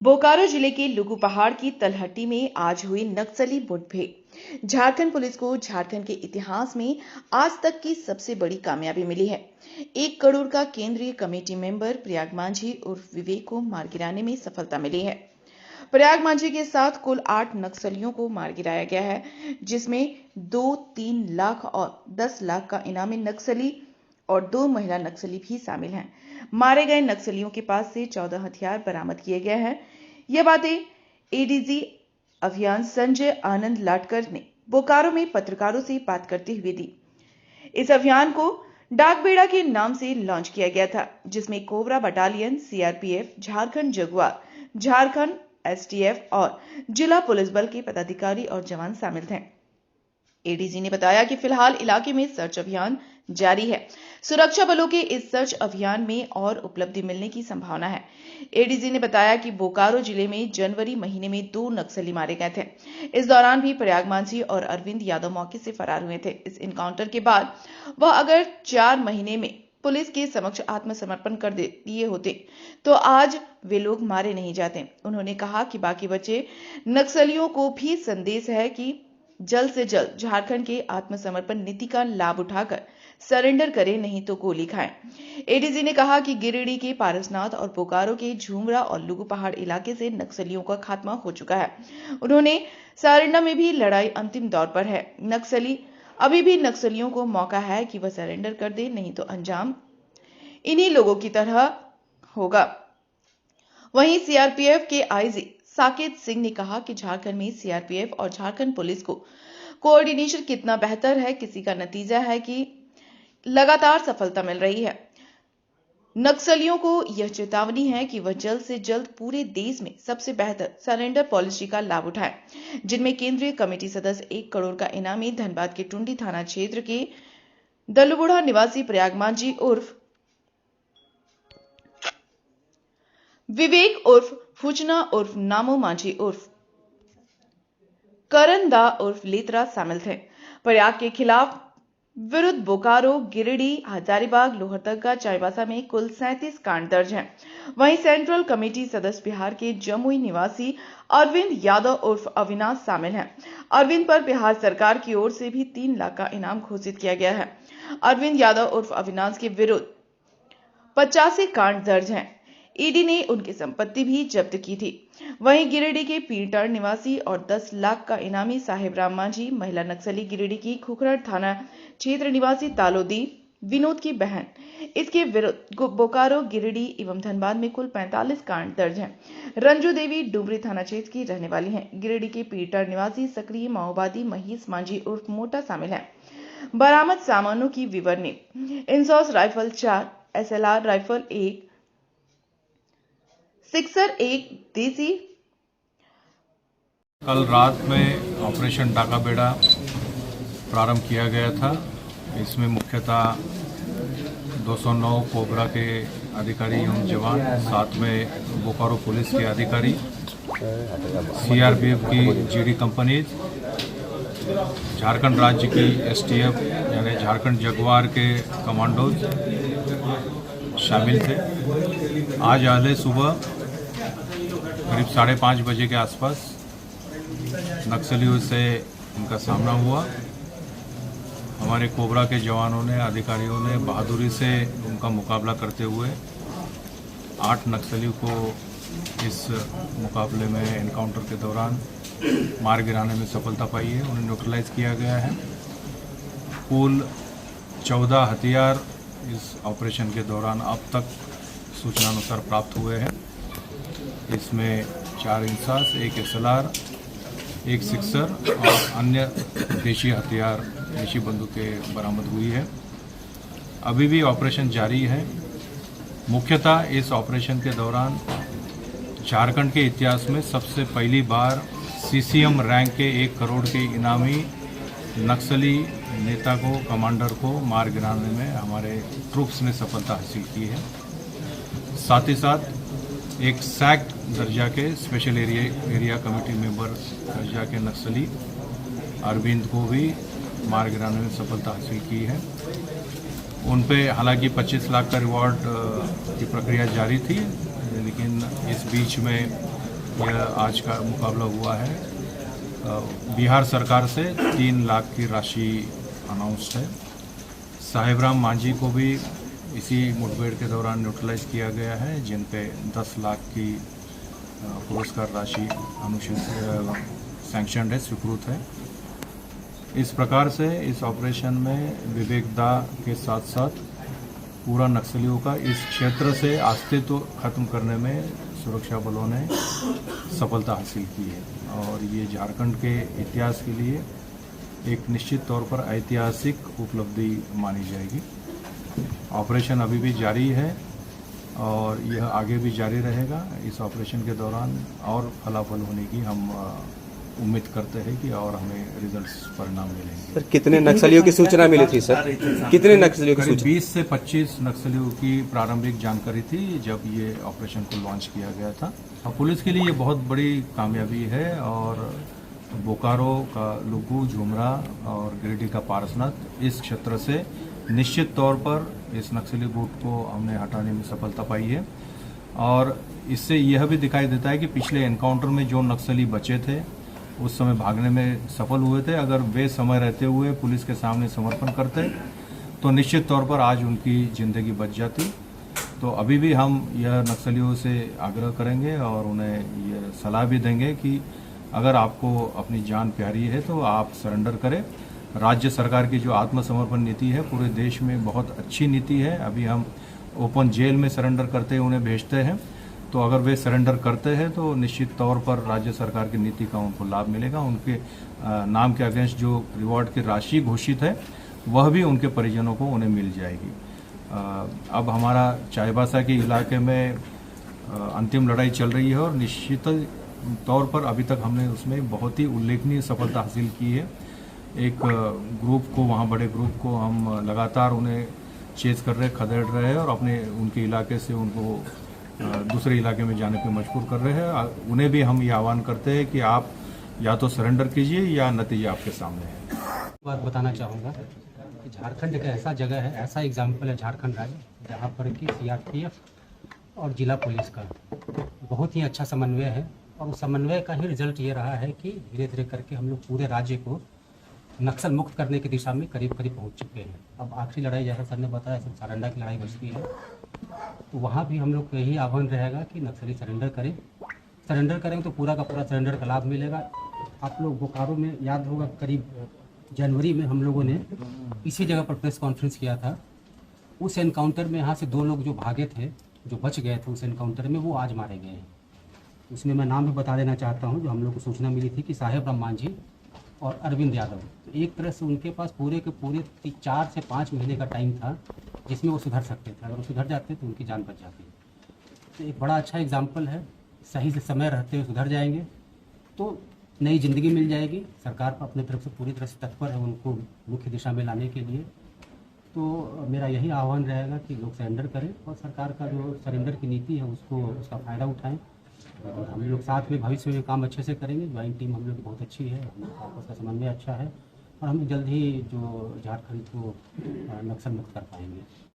बोकारो जिले के लुगु पहाड़ की तलहटी में आज हुई नक्सली मुठभेड़। झारखंड पुलिस को झारखंड के इतिहास में आज तक की सबसे बड़ी कामयाबी मिली है। 1 करोड़ का केंद्रीय कमेटी मेंबर प्रयाग मांझी उर्फ विवेक को मार गिराने में सफलता मिली है। प्रयाग मांझी के साथ कुल 8 नक्सलियों को मार गिराया गया है, जिसमें 2-3 लाख और 10 लाख का इनामी नक्सली और 2 महिला नक्सली भी शामिल हैं। मारे गए नक्सलियों के पास से 14 हथियार बरामद किए गए हैं। यह बातें एडीजी अभियान संजय आनंद लाटकर ने बोकारो में पत्रकारों से बात करते हुए दी। इस अभियान को डाकबेड़ा के नाम से लॉन्च किया गया था, जिसमें cobra battalion, CRPF, Jharkhand Jaguar, Jharkhand STF और जिला पुलिस बल के पदाधिकारी और जवान शामिल थे। एडीजी ने बताया कि फिलहाल इलाके में सर्च अभियान जारी है। सुरक्षा बलों के इस सर्च अभियान में और उपलब्धि मिलने की संभावना है। एडीजी ने बताया कि बोकारो जिले में जनवरी महीने में 2 नक्सली मारे गए थे। इस दौरान भी प्रयाग मांझी और अरविंद यादव मौके से फरार हुए थे। इस एनकाउंटर के बाद वह अगर 4 महीने में पुलिस के समक्ष आत्मसमर्पण कर दिए होते तो आज वे लोग मारे नहीं जाते। उन्होंने कहा कि बाकी बचे नक्सलियों को भी संदेश है कि जल्द से जल्द झारखंड के आत्मसमर्पण नीति का लाभ उठाकर सरेंडर करें, नहीं तो गोली खाएं। एडीजी ने कहा कि गिरिडीह के पारसनाथ और बोकारो के झूमरा और लुगु पहाड़ इलाके से नक्सलियों का खात्मा हो चुका है। उन्होंने सारंडा में भी लड़ाई अंतिम दौर पर है। अभी भी नक्सलियों को मौका है कि वह सरेंडर कर दे, नहीं तो अंजाम इन्हीं लोगों की तरह होगा। वहीं सीआरपीएफ के आईजी साकेत सिंह ने कहा कि झारखंड में सीआरपीएफ और झारखंड पुलिस को कोऑर्डिनेशन कितना बेहतर है, किसी का नतीजा है कि लगातार सफलता मिल रही है। नक्सलियों को यह चेतावनी है कि वह जल्द से जल्द पूरे देश में सबसे बेहतर सरेंडर पॉलिसी का लाभ उठाएं, जिनमें केंद्रीय कमेटी सदस्य 1 करोड़ का इनामी धनबाद के टुंडी थाना क्षेत्र के दलुबुढ़ा निवासी प्रयाग मांझी उर्फ विवेक उर्फ फुचना उर्फ नामो मांझी उर्फ करण दा उर्फ लेतरा शामिल थे। प्रयाग के खिलाफ विरुद्ध बोकारो, गिरिडीह, हजारीबाग, लोहरदगा, चाईबासा में कुल 37 कांड दर्ज हैं। वहीं सेंट्रल कमेटी सदस्य बिहार के जमुई निवासी अरविंद यादव उर्फ अविनाश शामिल हैं। अरविंद पर बिहार सरकार की ओर से भी 3 लाख का इनाम घोषित किया गया है। अरविंद यादव उर्फ अविनाश के विरुद्ध 85 कांड दर्ज हैं। ईडी ने उनकी संपत्ति भी जब्त की थी। वहीं गिरिडीह के पीरटार निवासी और 10 लाख का इनामी साहेब राम मांझी, महिला नक्सली गिरिडीह की खुखरड़ थाना क्षेत्र निवासी तालोदी विनोद की बहन, इसके विरुद्ध बोकारो, गिरिडीह एवं धनबाद में कुल 45 कांड दर्ज हैं। रंजू देवी डुमरी थाना क्षेत्र की रहने वाली हैं। गिरिडीह के पीरटार निवासी सक्रिय माओवादी महेश मांझी उर्फ मोटा शामिल हैं। बरामद सामानों की विवरणी: इंसॉस राइफल 4, एसएलआर राइफल 1, सिक्सर 1 देसी। कल रात में ऑपरेशन डाकाबेड़ा प्रारंभ किया गया था। इसमें मुख्यतः 209 कोबरा के अधिकारी एवं जवान, साथ में बोकारो पुलिस के अधिकारी, सीआरपीएफ की जीडी कंपनीज, झारखंड राज्य की एसटीएफ यानी झारखंड जगुआर के कमांडोज शामिल थे। आज आधे सुबह करीब 5:30 बजे के आसपास नक्सलियों से इनका सामना हुआ। हमारे कोबरा के जवानों ने, अधिकारियों ने बहादुरी से उनका मुकाबला करते हुए 8 नक्सलियों को इस मुकाबले में एनकाउंटर के दौरान मार गिराने में सफलता पाई है। उन्हें न्यूट्रलाइज किया गया है। कुल 14 हथियार इस ऑपरेशन के दौरान अब तक सूचनानुसार प्राप्त हुए हैं। इसमें 4 इंसास, 1 एसएलआर, 1 सिक्सर और अन्य देशी हथियार, देशी बंदूकें बरामद हुई है। अभी भी ऑपरेशन जारी है। मुख्यतः इस ऑपरेशन के दौरान झारखंड के इतिहास में सबसे पहली बार सीसीएम रैंक के 1 करोड़ के इनामी नक्सली नेता को, कमांडर को मार गिराने में हमारे ट्रूप्स ने सफलता हासिल की है। साथ ही साथ एक सैक दर्जा के स्पेशल एरिया कमेटी मेंबर दर्जा के नक्सली अरविंद को भी मार गिराने में सफलता हासिल की है। उन पे हालांकि 25 लाख का रिवॉर्ड की प्रक्रिया जारी थी, लेकिन इस बीच में यह आज का मुकाबला हुआ है। बिहार सरकार से 3 लाख की राशि अनाउंस है। साहेबराम मांझी को भी इसी मुठभेड़ के दौरान न्यूट्रलाइज किया गया है, जिन पे 10 लाख की पुरस्कार राशि सैंक्शनड है, स्वीकृत है। इस प्रकार से इस ऑपरेशन में विवेक दा के साथ साथ पूरा नक्सलियों का इस क्षेत्र से अस्तित्व खत्म करने में सुरक्षा बलों ने सफलता हासिल की है और ये झारखंड के इतिहास के लिए एक निश्चित तौर पर ऐतिहासिक उपलब्धि मानी जाएगी। ऑपरेशन अभी भी जारी है और यह आगे भी जारी रहेगा। इस ऑपरेशन के दौरान और फलाफल होने की हम उम्मीद करते हैं कि और हमें रिजल्ट्स परिणाम मिलेंगे। सर, कितने नक्सलियों की सूचना मिली थी सर? कितने नक्सलियों की सूचना? 20 से 25 नक्सलियों की प्रारंभिक जानकारी थी जब ये ऑपरेशन को लॉन्च किया गया था। पुलिस के लिए ये बहुत बड़ी कामयाबी है और बोकारो का लुगू, झुमरा और गिरिडीह का पारसनाथ, इस क्षेत्र से निश्चित तौर पर इस नक्सली गुट को हमने हटाने में सफलता पाई है। और इससे यह भी दिखाई देता है कि पिछले एनकाउंटर में जो नक्सली बचे थे उस समय भागने में सफल हुए थे, अगर वे समय रहते हुए पुलिस के सामने समर्पण करते तो निश्चित तौर पर आज उनकी ज़िंदगी बच जाती। तो अभी भी हम यह नक्सलियों से आग्रह करेंगे और उन्हें यह सलाह भी देंगे कि अगर आपको अपनी जान प्यारी है तो आप सरेंडर करें। राज्य सरकार की जो आत्मसमर्पण नीति है पूरे देश में बहुत अच्छी नीति है। अभी हम ओपन जेल में सरेंडर करते हैं, उन्हें भेजते हैं, तो अगर वे सरेंडर करते हैं तो निश्चित तौर पर राज्य सरकार की नीति का उनको लाभ मिलेगा। उनके नाम के अगेंस्ट जो रिवॉर्ड की राशि घोषित है वह भी उनके परिजनों को उन्हें मिल जाएगी। अब हमारा चाईबासा के इलाके में अंतिम लड़ाई चल रही है और निश्चित तौर पर अभी तक हमने उसमें बहुत ही उल्लेखनीय सफलता हासिल की है। एक ग्रुप को, वहाँ बड़े ग्रुप को हम लगातार उन्हें चेज कर रहे, खदेड़ रहे हैं और अपने उनके इलाके से उनको दूसरे इलाके में जाने पे मजबूर कर रहे हैं। उन्हें भी हम ये आह्वान करते हैं कि आप या तो सरेंडर कीजिए या नतीजा आपके सामने है। बात बताना चाहूँगा कि झारखंड एक ऐसा जगह है, ऐसा एग्जाम्पल है झारखंड राज्य, जहाँ पर कि सीआरपीएफ और जिला पुलिस का बहुत ही अच्छा समन्वय है और उस समन्वय का ही रिजल्ट ये रहा है कि धीरे धीरे करके हम लोग पूरे राज्य को नक्सल मुक्त करने की दिशा में करीब करीब पहुंच चुके हैं। अब आखिरी लड़ाई, जैसा सर ने बताया, सब सारंडा की लड़ाई बचती है, तो वहाँ भी हम लोग को यही आह्वान रहेगा कि नक्सली सरेंडर करें तो पूरा का पूरा सरेंडर का लाभ मिलेगा। आप लोग बोकारो में याद होगा, करीब जनवरी में हम लोगों ने इसी जगह पर प्रेस कॉन्फ्रेंस किया था। उस एनकाउंटर में यहाँ से 2 लोग जो भागे थे, जो बच गए थे उस एनकाउंटर में, वो आज मारे गए हैं। उसमें मैं नाम भी बता देना चाहता हूँ। जो हम लोग को सूचना मिली थी कि साहेबराम मांझी और अरविंद यादव, तो एक तरह से उनके पास पूरे के पूरे 4 से 5 महीने का टाइम था जिसमें वो सुधर सकते थे। अगर वो सुधर जाते तो उनकी जान बच जाती। तो एक बड़ा अच्छा एग्जाम्पल है, सही से समय रहते हुए सुधर जाएंगे तो नई ज़िंदगी मिल जाएगी। सरकार अपने तरफ से पूरी तरह से तत्पर है उनको मुख्य दिशा में लाने के लिए। तो मेरा यही आह्वान रहेगा कि लोग सरेंडर करें और सरकार का जो सरेंडर की नीति है उसका फ़ायदा उठाएं। और हम लोग साथ में भविष्य में काम अच्छे से करेंगे। ज्वाइंट टीम हम लोग की बहुत अच्छी है, हम लोग आपस का समन्वय अच्छा है और हम जल्द ही जो झारखंड को नक्सल मुक्त कर पाएंगे।